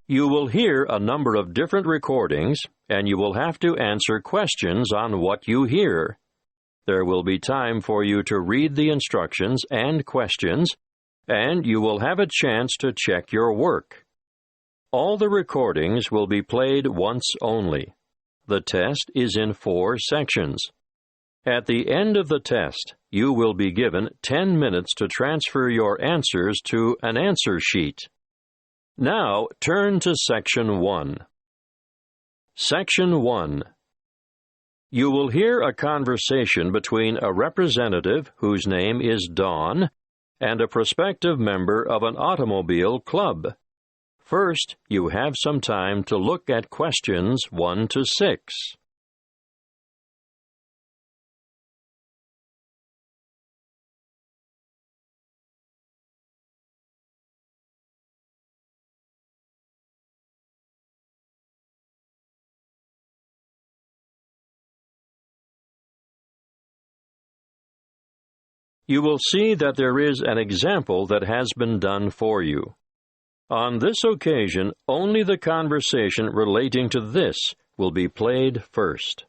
You will hear a number of different recordings, and you will have to answer questions on what you hear. There will be time for you to read the instructions and questions, and you will have a chance to check your work. All the recordings will be played once only. The test is in 4 sections. At the end of the test, you will be given 10 minutes to transfer your answers to an answer sheet. Now, turn to Section 1. Section 1. You will hear a conversation between a representative whose name is Dawn and a prospective member of an automobile club. First, you have some time to look at questions 1 to 6. You will see that there is an example that has been done for you. On this occasion, only the conversation relating to this will be played first.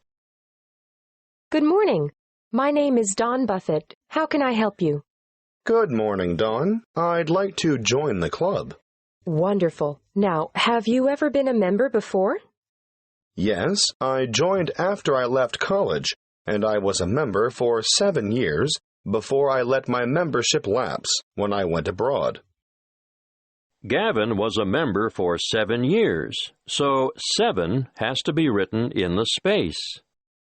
Good morning. My name is Dawn Buffett. How can I help you? Good morning, Dawn. I'd like to join the club. Wonderful. Now, have you ever been a member before? Yes, I joined after I left college, and I was a member for 7 years before I let my membership lapse when I went abroad. Gavin was a member for 7 years, so 7 has to be written in the space.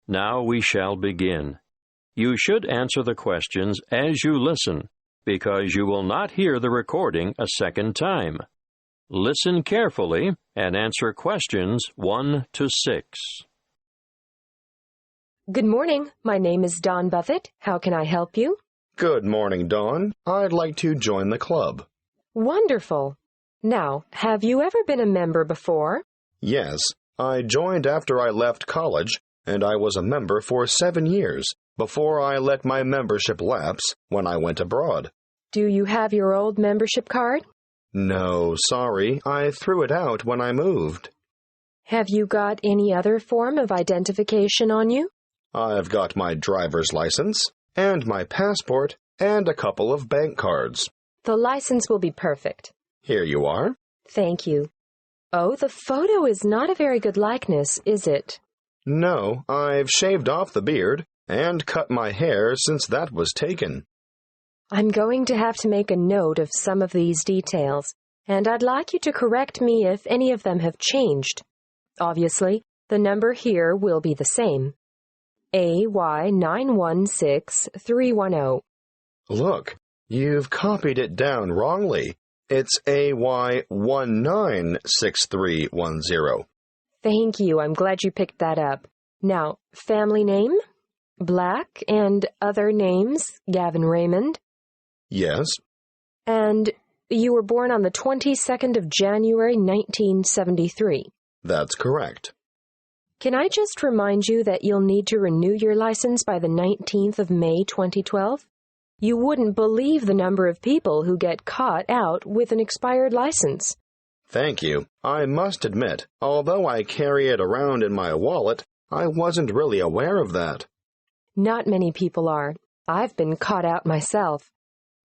Now we shall begin. You should answer the questions as you listen, because you will not hear the recording a second time. Listen carefully and answer questions 1 to 6. Good morning. My name is Dawn Buffett. How can I help you? Good morning, Dawn. I'd like to join the club. Wonderful. Now, have you ever been a member before? Yes, I joined after I left college, and I was a member for 7 years before I let my membership lapse when I went abroad. Do you have your old membership card? No, sorry. I threw it out when I moved. Have you got any other form of identification on you? I've got my driver's license, and my passport, and a couple of bank cards. The license will be perfect. Here you are. Thank you. Oh, the photo is not a very good likeness, is it? No, I've shaved off the beard and cut my hair since that was taken. I'm going to have to make a note of some of these details, and I'd like you to correct me if any of them have changed. Obviously, the number here will be the same. AY916310. Look, you've copied it down wrongly. It's AY196310. Thank you. I'm glad you picked that up. Now, family name? Black, and other names? Gavin Raymond? Yes. And you were born on the 22nd of January, 1973. That's correct. Can I just remind you that you'll need to renew your license by the 19th of May, 2012? You wouldn't believe the number of people who get caught out with an expired license. Thank you. I must admit, although I carry it around in my wallet, I wasn't really aware of that. Not many people are. I've been caught out myself.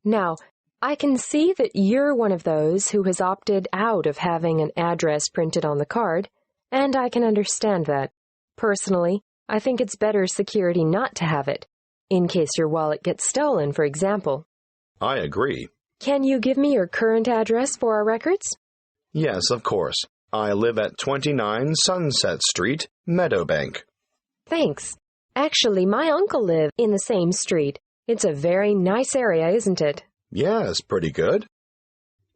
Now, I can see that you're one of those who has opted out of having an address printed on the card, and I can understand that. Personally, I think it's better security not to have it, in case your wallet gets stolen, for example. I agree. Can you give me your current address for our records? Yes, of course. I live at 29 Sunset Street, Meadowbank. Thanks. Actually, my uncle lives in the same street. It's a very nice area, isn't it? Yes, pretty good.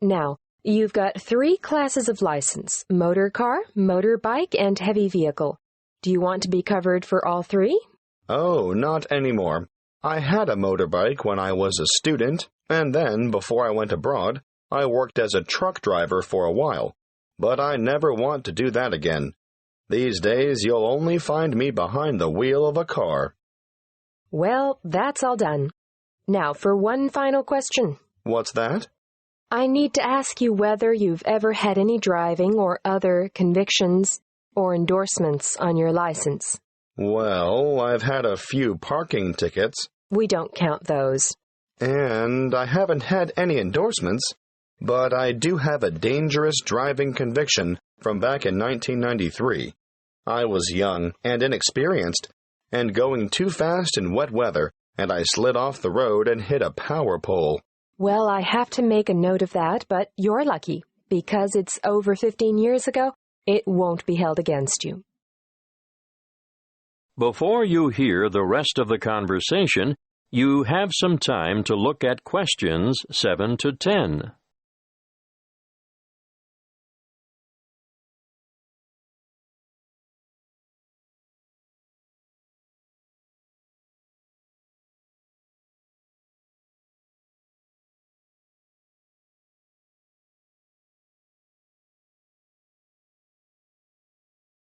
Now, you've got 3 classes of license: motor car, motorbike, and heavy vehicle. Do you want to be covered for all 3? Oh, not anymore. I had a motorbike when I was a student, and then, before I went abroad, I worked as a truck driver for a while. But I never want to do that again. These days, you'll only find me behind the wheel of a car. Well, that's all done. Now for one final question. What's that? I need to ask you whether you've ever had any driving or other convictions or endorsements on your license. Well, I've had a few parking tickets. We don't count those. And I haven't had any endorsements, but I do have a dangerous driving conviction from back in 1993. I was young and inexperienced, and going too fast in wet weather, and I slid off the road and hit a power pole. Well, I have to make a note of that, but you're lucky. Because it's over 15 years ago, it won't be held against you. Before you hear the rest of the conversation, you have some time to look at questions 7 to 10.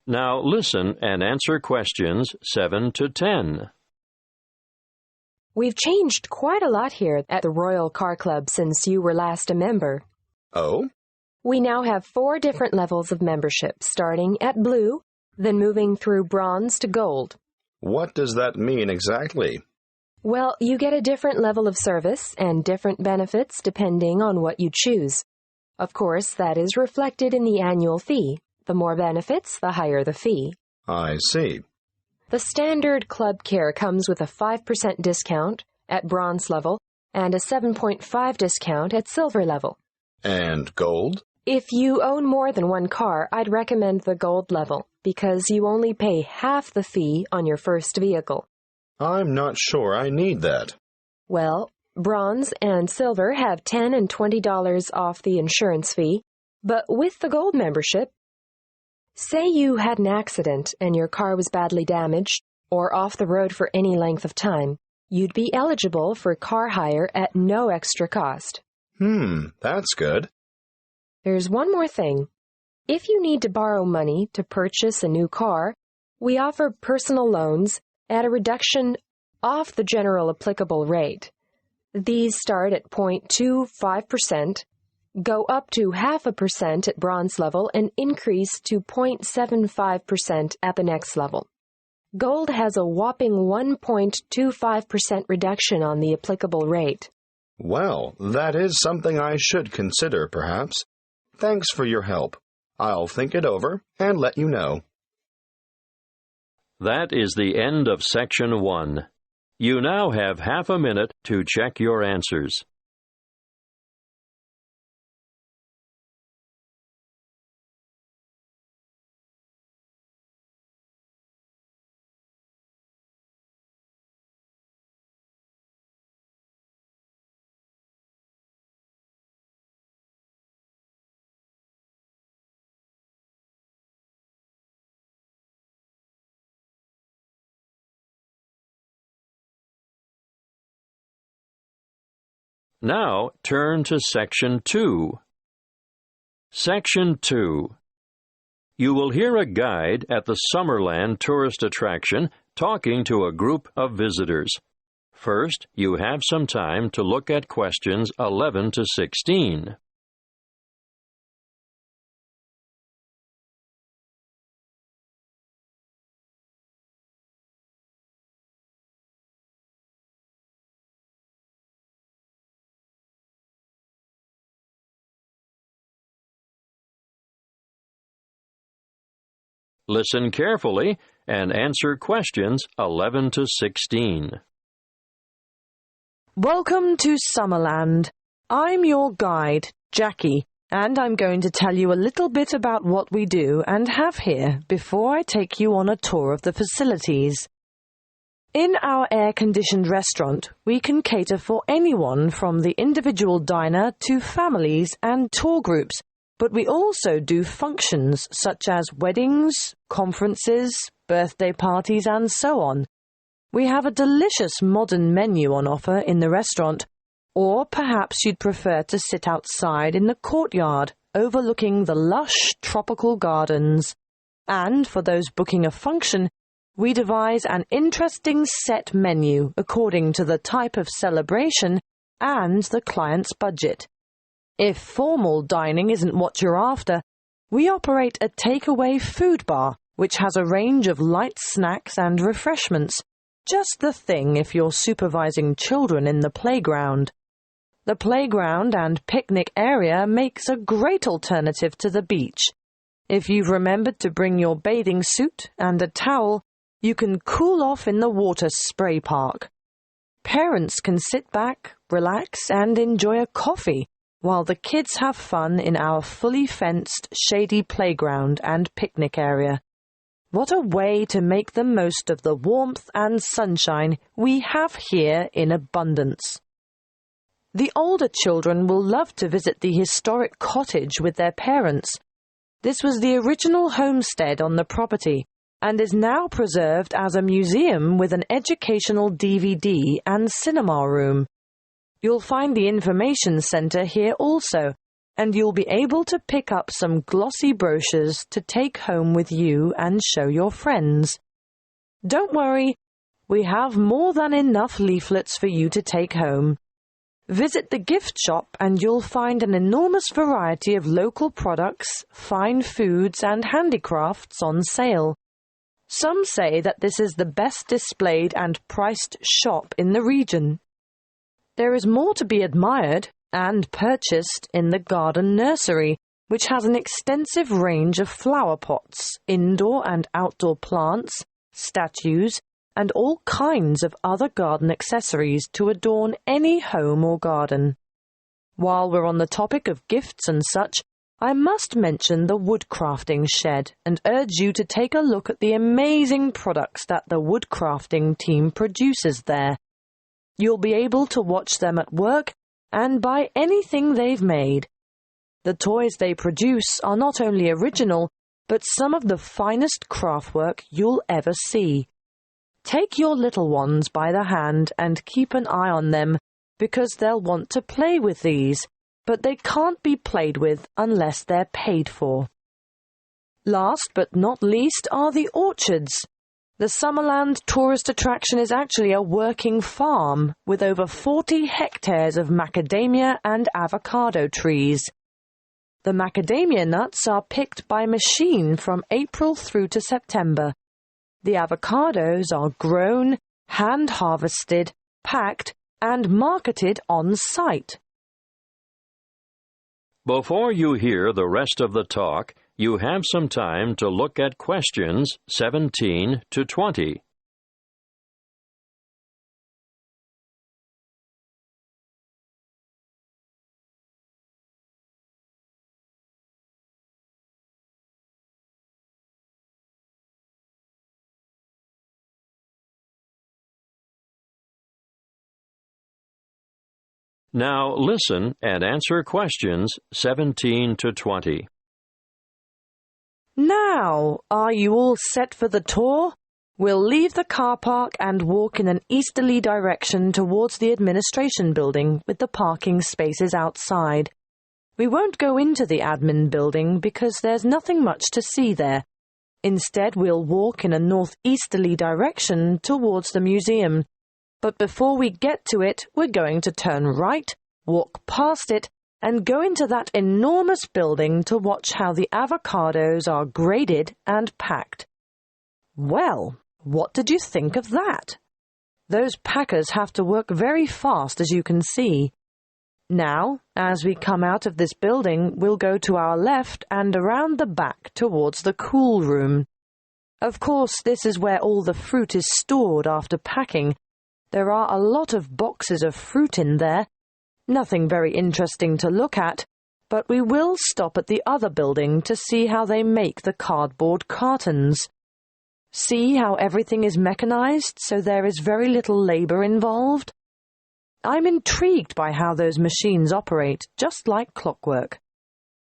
Now listen and answer questions 7 to 10. We've changed quite a lot here at the Royal Car Club since you were last a member. Oh? We now have 4 different levels of membership, starting at blue, then moving through bronze to gold. What does that mean exactly? Well, you get a different level of service and different benefits depending on what you choose. Of course, that is reflected in the annual fee. The more benefits, the higher the fee. I see. The standard club care comes with a 5% discount at bronze level and a 7.5% discount at silver level. And gold? If you own more than one car, I'd recommend the gold level because you only pay half the fee on your first vehicle. I'm not sure I need that. Well, bronze and silver have $10 and $20 off the insurance fee, but with the gold membership, say you had an accident and your car was badly damaged or off the road for any length of time, you'd be eligible for car hire at no extra cost. That's good. There's one more thing. If you need to borrow money to purchase a new car, we offer personal loans at a reduction off the general applicable rate. These start at 0.25%, go up to 0.5% at bronze level, and increase to 0.75% at the next level. Gold has a whopping 1.25% reduction on the applicable rate. Well, that is something I should consider, perhaps. Thanks for your help. I'll think it over and let you know. That is the end of Section 1. You now have half a minute to check your answers. Now turn to Section 2. Section 2. You will hear a guide at the Summerland tourist attraction talking to a group of visitors. First, you have some time to look at questions 11 to 16. Listen carefully and answer questions 11 to 16. Welcome to Summerland. I'm your guide, Jackie, and I'm going to tell you a little bit about what we do and have here before I take you on a tour of the facilities. In our air-conditioned restaurant, we can cater for anyone from the individual diner to families and tour groups, but we also do functions such as weddings, conferences, birthday parties, and so on. We have a delicious modern menu on offer in the restaurant, or perhaps you'd prefer to sit outside in the courtyard overlooking the lush tropical gardens. And for those booking a function, we devise an interesting set menu according to the type of celebration and the client's budget. If formal dining isn't what you're after, we operate a takeaway food bar, which has a range of light snacks and refreshments. Just the thing if you're supervising children in the playground. The playground and picnic area makes a great alternative to the beach. If you've remembered to bring your bathing suit and a towel, you can cool off in the water spray park. Parents can sit back, relax, and enjoy a coffee while the kids have fun in our fully fenced, shady playground and picnic area. What a way to make the most of the warmth and sunshine we have here in abundance. The older children will love to visit the historic cottage with their parents. This was the original homestead on the property and is now preserved as a museum with an educational DVD and cinema room. You'll find the information center here also, and you'll be able to pick up some glossy brochures to take home with you and show your friends. Don't worry, we have more than enough leaflets for you to take home. Visit the gift shop and you'll find an enormous variety of local products, fine foods and handicrafts on sale. Some say that this is the best displayed and priced shop in the region. There is more to be admired and purchased in the garden nursery, which has an extensive range of flower pots, indoor and outdoor plants, statues, and all kinds of other garden accessories to adorn any home or garden. While we're on the topic of gifts and such, I must mention the woodcrafting shed and urge you to take a look at the amazing products that the woodcrafting team produces there. You'll be able to watch them at work and buy anything they've made. The toys they produce are not only original, but some of the finest craftwork you'll ever see. Take your little ones by the hand and keep an eye on them, because they'll want to play with these, but they can't be played with unless they're paid for. Last but not least are the orchards. The Summerland tourist attraction is actually a working farm with over 40 hectares of macadamia and avocado trees. The macadamia nuts are picked by machine from April through to September. The avocados are grown, hand-harvested, packed, and marketed on site. Before you hear the rest of the talk, you have some time to look at questions 17 to 20. Now listen and answer questions 17 to 20. Now, are you all set for the tour? We'll leave the car park and walk in an easterly direction towards the administration building with the parking spaces outside. We won't go into the admin building because there's nothing much to see there. Instead, we'll walk in a northeasterly direction towards the museum. But before we get to it, we're going to turn right, walk past it, and go into that enormous building to watch how the avocados are graded and packed. Well, what did you think of that? Those packers have to work very fast, as you can see. Now, as we come out of this building, we'll go to our left and around the back towards the cool room. Of course, this is where all the fruit is stored after packing. There are a lot of boxes of fruit in there. Nothing very interesting to look at, but we will stop at the other building to see how they make the cardboard cartons. See how everything is mechanized, so there is very little labor involved? I'm intrigued by how those machines operate, just like clockwork.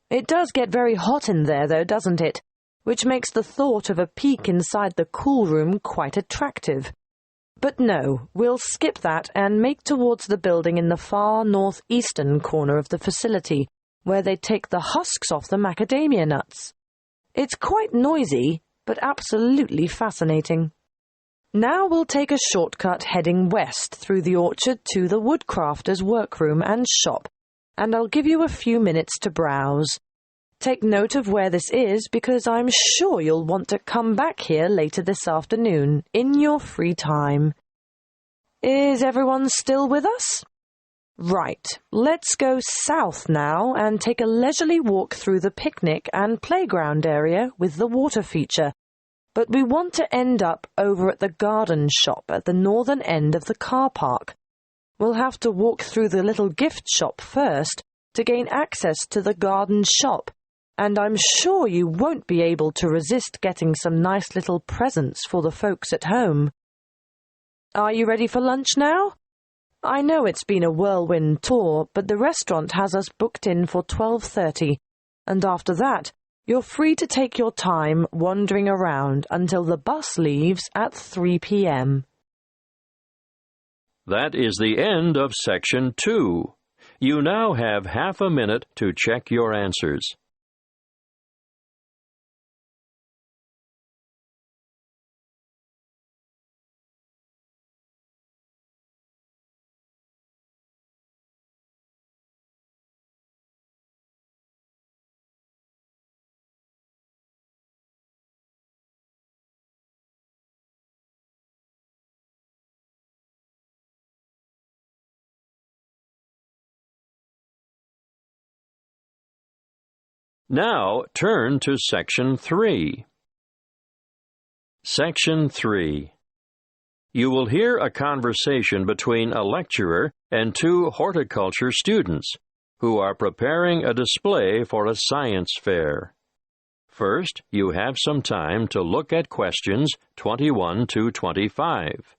It does get very hot in there, though, doesn't it? Which makes the thought of a peek inside the cool room quite attractive. But no, we'll skip that and make towards the building in the far northeastern corner of the facility, where they take the husks off the macadamia nuts. It's quite noisy, but absolutely fascinating. Now we'll take a shortcut heading west through the orchard to the woodcrafter's workroom and shop, and I'll give you a few minutes to browse. Take note of where this is because I'm sure you'll want to come back here later this afternoon in your free time. Is everyone still with us? Right, let's go south now and take a leisurely walk through the picnic and playground area with the water feature. But we want to end up over at the garden shop at the northern end of the car park. We'll have to walk through the little gift shop first to gain access to the garden shop, and I'm sure you won't be able to resist getting some nice little presents for the folks at home. Are you ready for lunch now? I know it's been a whirlwind tour, but the restaurant has us booked in for 12:30, and after that, you're free to take your time wandering around until the bus leaves at 3 p.m. That is the end of Section 2. You now have half a minute to check your answers. Now turn to Section 3. Section 3. You will hear a conversation between a lecturer and two horticulture students who are preparing a display for a science fair. First, you have some time to look at questions 21 to 25.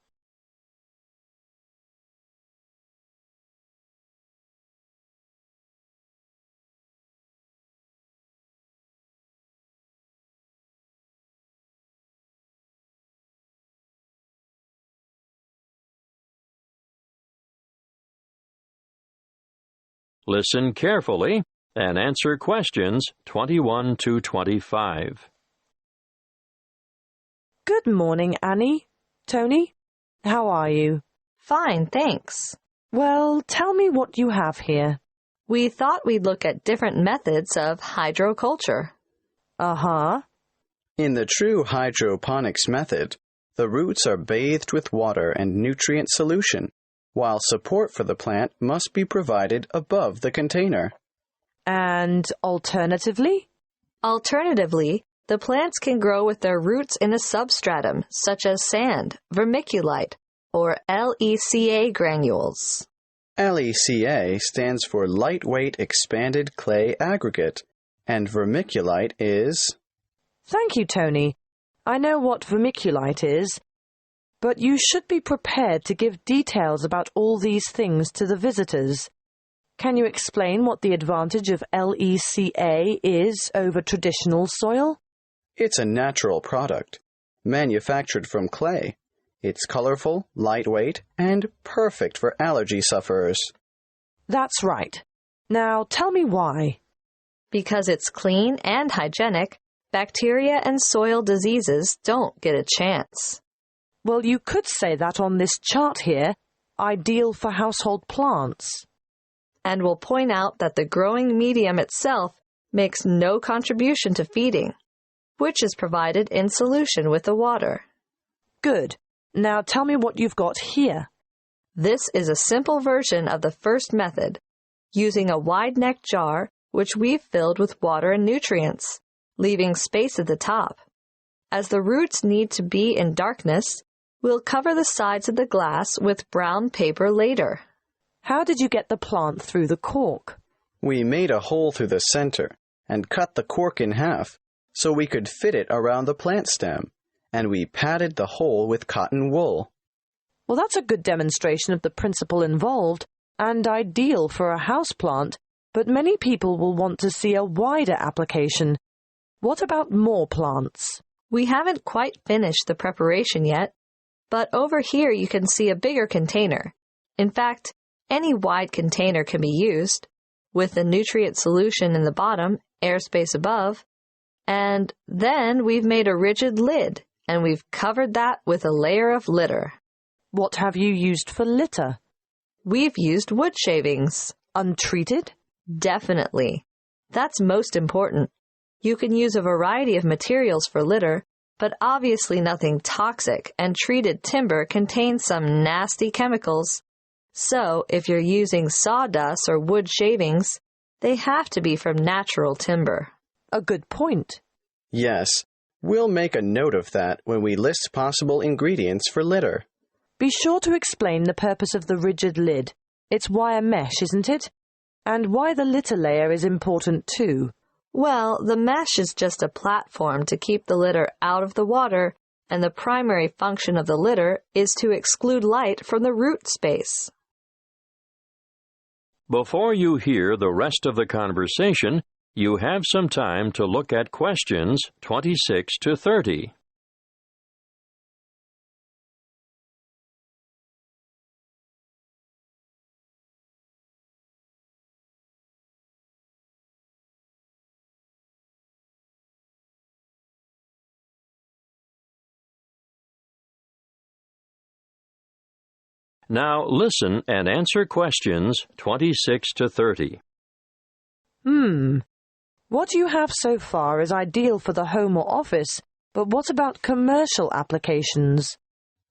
Listen carefully and answer questions 21 to 25. Good morning, Annie. Tony, how are you? Fine, thanks. Well, tell me what you have here. We thought we'd look at different methods of hydroculture. Uh-huh. In the true hydroponics method, the roots are bathed with water and nutrient solution, while support for the plant must be provided above the container. And alternatively? Alternatively, the plants can grow with their roots in a substratum, such as sand, vermiculite, or LECA granules. LECA stands for Lightweight Expanded Clay Aggregate, and vermiculite is... Thank you, Tony. I know what vermiculite is, but you should be prepared to give details about all these things to the visitors. Can you explain what the advantage of LECA is over traditional soil? It's a natural product, manufactured from clay. It's colorful, lightweight, and perfect for allergy sufferers. That's right. Now tell me why. Because it's clean and hygienic, bacteria and soil diseases don't get a chance. Well, you could say that on this chart here, ideal for household plants. And we'll point out that the growing medium itself makes no contribution to feeding, which is provided in solution with the water. Good. Now tell me what you've got here. This is a simple version of the first method, using a wide-neck jar which we've filled with water and nutrients, leaving space at the top. As the roots need to be in darkness, we'll cover the sides of the glass with brown paper later. How did you get the plant through the cork? We made a hole through the center and cut the cork in half so we could fit it around the plant stem, and we padded the hole with cotton wool. Well, that's a good demonstration of the principle involved and ideal for a houseplant, but many people will want to see a wider application. What about more plants? We haven't quite finished the preparation yet, but over here you can see a bigger container. In fact, any wide container can be used, with the nutrient solution in the bottom, airspace above, and then we've made a rigid lid, and we've covered that with a layer of litter. What have you used for litter? We've used wood shavings. Untreated? Definitely. That's most important. You can use a variety of materials for litter, but obviously nothing toxic, and treated timber contains some nasty chemicals. So, if you're using sawdust or wood shavings, they have to be from natural timber. A good point. Yes, we'll make a note of that when we list possible ingredients for litter. Be sure to explain the purpose of the rigid lid. It's wire mesh, isn't it? And why the litter layer is important too. Well, the mesh is just a platform to keep the litter out of the water, and the primary function of the litter is to exclude light from the root space. Before you hear the rest of the conversation, you have some time to look at questions 26 to 30. Now listen and answer questions 26 to 30. What you have so far is ideal for the home or office, but what about commercial applications?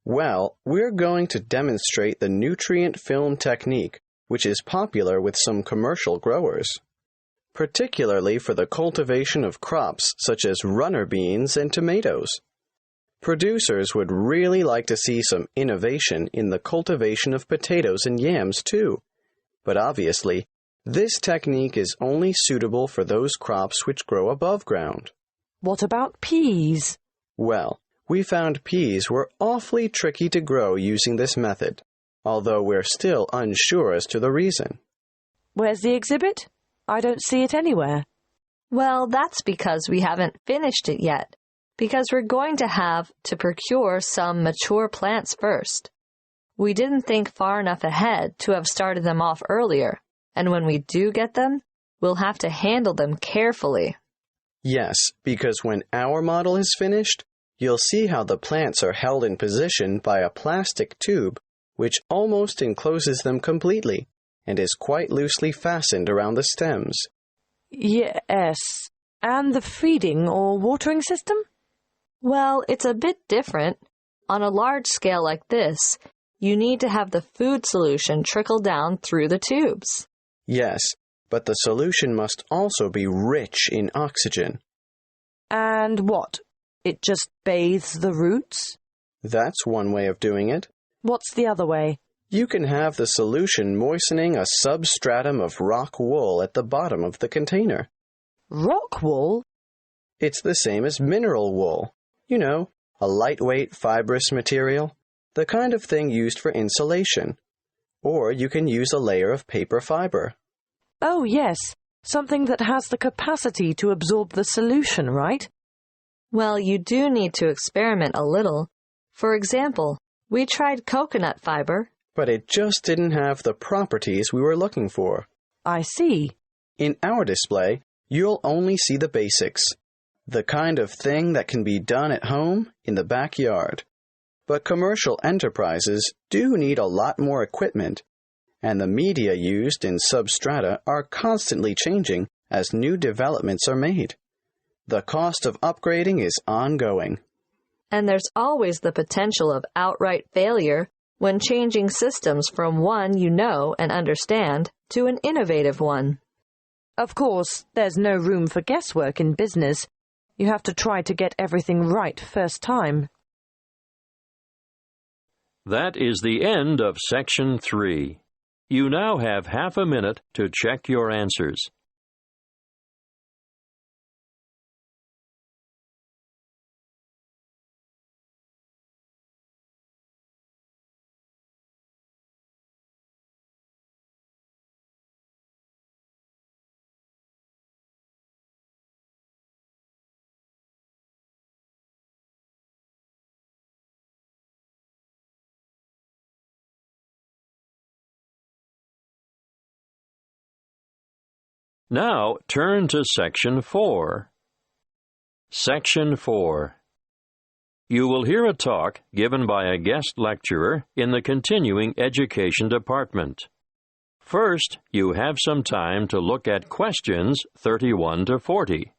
Well, we're going to demonstrate the nutrient film technique, which is popular with some commercial growers, particularly for the cultivation of crops such as runner beans and tomatoes. Producers would really like to see some innovation in the cultivation of potatoes and yams too, but obviously, this technique is only suitable for those crops which grow above ground. What about peas? Well, we found peas were awfully tricky to grow using this method, although we're still unsure as to the reason. Where's the exhibit? I don't see it anywhere. Well, that's because we haven't finished it yet, because we're going to have to procure some mature plants first. We didn't think far enough ahead to have started them off earlier, and when we do get them, we'll have to handle them carefully. Yes, because when our model is finished, you'll see how the plants are held in position by a plastic tube which almost encloses them completely and is quite loosely fastened around the stems. Yes. And the feeding or watering system? Well, it's a bit different. On a large scale like this, you need to have the food solution trickle down through the tubes. Yes, but the solution must also be rich in oxygen. And what? It just bathes the roots? That's one way of doing it. What's the other way? You can have the solution moistening a substratum of rock wool at the bottom of the container. Rock wool? It's the same as mineral wool. You know, a lightweight fibrous material, the kind of thing used for insulation. Or you can use a layer of paper fiber. Oh, yes. Something that has the capacity to absorb the solution, right? Well, you do need to experiment a little. For example, we tried coconut fiber, but it just didn't have the properties we were looking for. I see. In our display, you'll only see the basics, the kind of thing that can be done at home in the backyard. But commercial enterprises do need a lot more equipment, and the media used in substrata are constantly changing as new developments are made. The cost of upgrading is ongoing. And there's always the potential of outright failure when changing systems from one you know and understand to an innovative one. Of course, there's no room for guesswork in business. You have to try to get everything right first time. That is the end of Section 3. You now have half a minute to check your answers. Now turn to Section 4. Section 4. You will hear a talk given by a guest lecturer in the Continuing Education Department. First, you have some time to look at questions 31 to 40.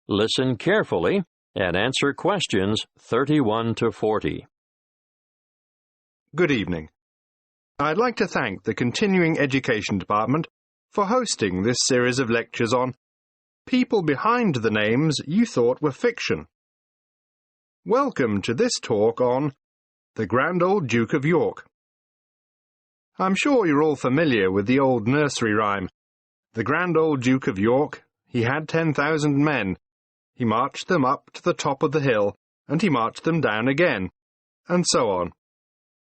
Listen carefully and answer questions 31 to 40. Good evening. I'd like to thank the Continuing Education Department for hosting this series of lectures on people behind the names you thought were fiction. Welcome to this talk on the Grand Old Duke of York. I'm sure you're all familiar with the old nursery rhyme. The Grand Old Duke of York, he had 10,000 men. He marched them up to the top of the hill, and he marched them down again, and so on.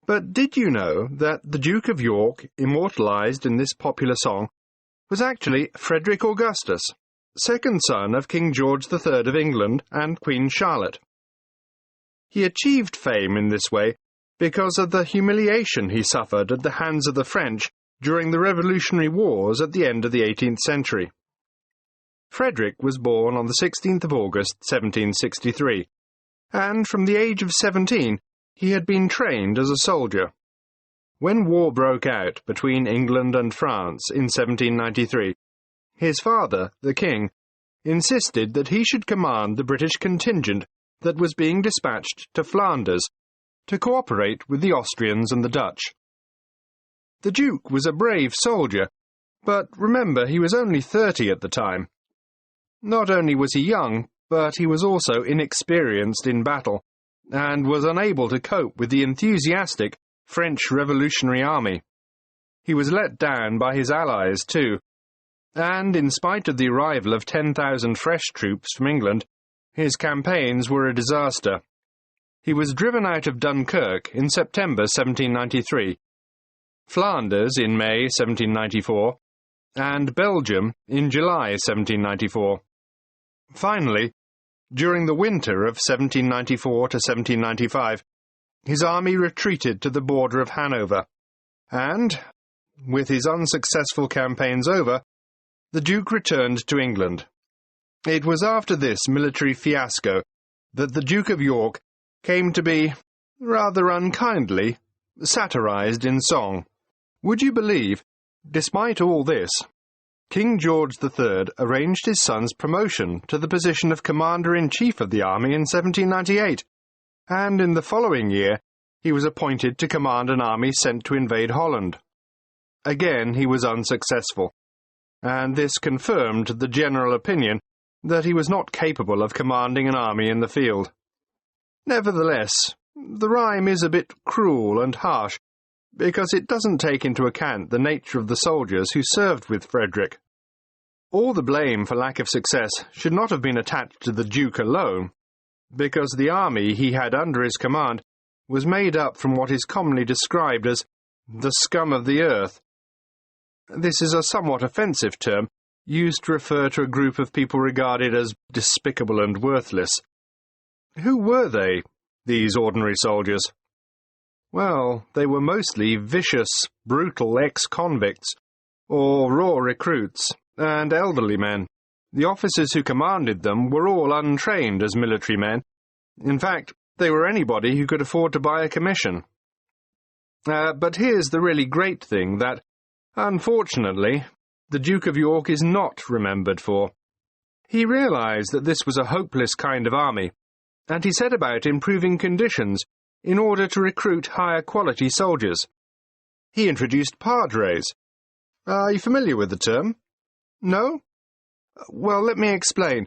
But did you know that the Duke of York, immortalized in this popular song, was actually Frederick Augustus, second son of King George III of England and Queen Charlotte? He achieved fame in this way because of the humiliation he suffered at the hands of the French during the Revolutionary Wars at the end of the 18th century. Frederick was born on the 16th of August, 1763, and from the age of 17 he had been trained as a soldier. When war broke out between England and France in 1793, his father, the king, insisted that he should command the British contingent that was being dispatched to Flanders to cooperate with the Austrians and the Dutch. The Duke was a brave soldier, but remember, he was only 30 at the time. Not only was he young, but he was also inexperienced in battle, and was unable to cope with the enthusiastic French Revolutionary Army. He was let down by his allies too, and in spite of the arrival of 10,000 fresh troops from England, his campaigns were a disaster. He was driven out of Dunkirk in September 1793, Flanders in May 1794, and Belgium in July 1794. Finally, during the winter of 1794 to 1795, his army retreated to the border of Hanover, and, with his unsuccessful campaigns over, the Duke returned to England. It was after this military fiasco that the Duke of York came to be, rather unkindly, satirized in song. Would you believe, despite all this, King George III arranged his son's promotion to the position of Commander-in-Chief of the army in 1798, and in the following year he was appointed to command an army sent to invade Holland. Again he was unsuccessful, and this confirmed the general opinion that he was not capable of commanding an army in the field. Nevertheless, the rhyme is a bit cruel and harsh, because it doesn't take into account the nature of the soldiers who served with Frederick. All the blame for lack of success should not have been attached to the Duke alone, because the army he had under his command was made up from what is commonly described as the scum of the earth. This is a somewhat offensive term, used to refer to a group of people regarded as despicable and worthless. Who were they, these ordinary soldiers? Well, they were mostly vicious, brutal ex-convicts, or raw recruits, and elderly men. The officers who commanded them were all untrained as military men. In fact, they were anybody who could afford to buy a commission. But here's the really great thing that, unfortunately, the Duke of York is not remembered for. He realized that this was a hopeless kind of army, and he set about improving conditions in order to recruit higher-quality soldiers. He introduced padres. Are you familiar with the term? No? Well, let me explain.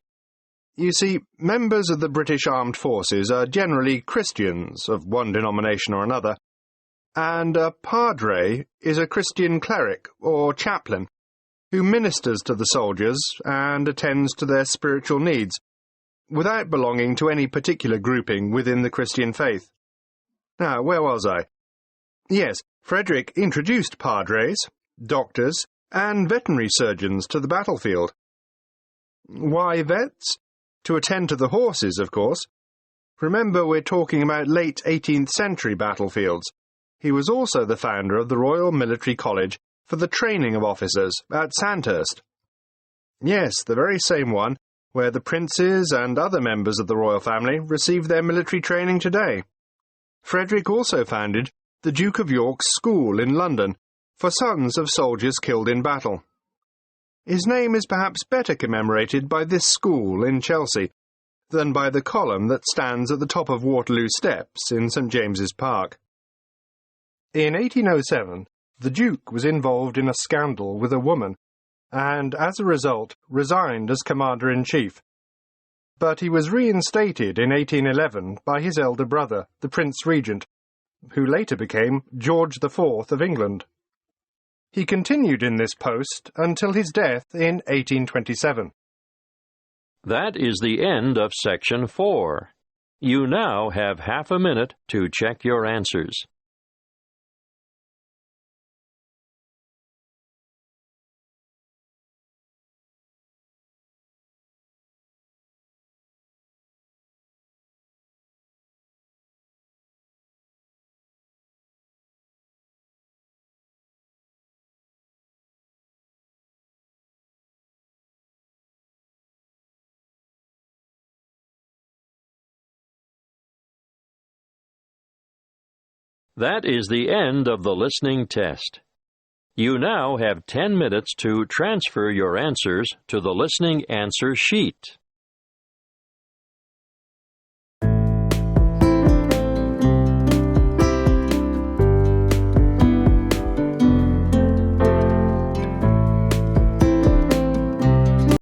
You see, members of the British Armed Forces are generally Christians of one denomination or another, and a padre is a Christian cleric or chaplain who ministers to the soldiers and attends to their spiritual needs, without belonging to any particular grouping within the Christian faith. Now, where was I? Yes, Frederick introduced padres, doctors, and veterinary surgeons to the battlefield. Why vets? To attend to the horses, of course. Remember, we're talking about late 18th century battlefields. He was also the founder of the Royal Military College for the Training of Officers at Sandhurst. Yes, the very same one where the princes and other members of the royal family receive their military training today. Frederick also founded the Duke of York's School in London for sons of soldiers killed in battle. His name is perhaps better commemorated by this school in Chelsea than by the column that stands at the top of Waterloo Steps in St James's Park. In 1807, the Duke was involved in a scandal with a woman and, as a result, resigned as Commander-in-Chief. But he was reinstated in 1811 by his elder brother, the Prince Regent, who later became George IV of England. He continued in this post until his death in 1827. That is the end of Section 4. You now have half a minute to check your answers. That is the end of the listening test. You now have 10 minutes to transfer your answers to the listening answer sheet.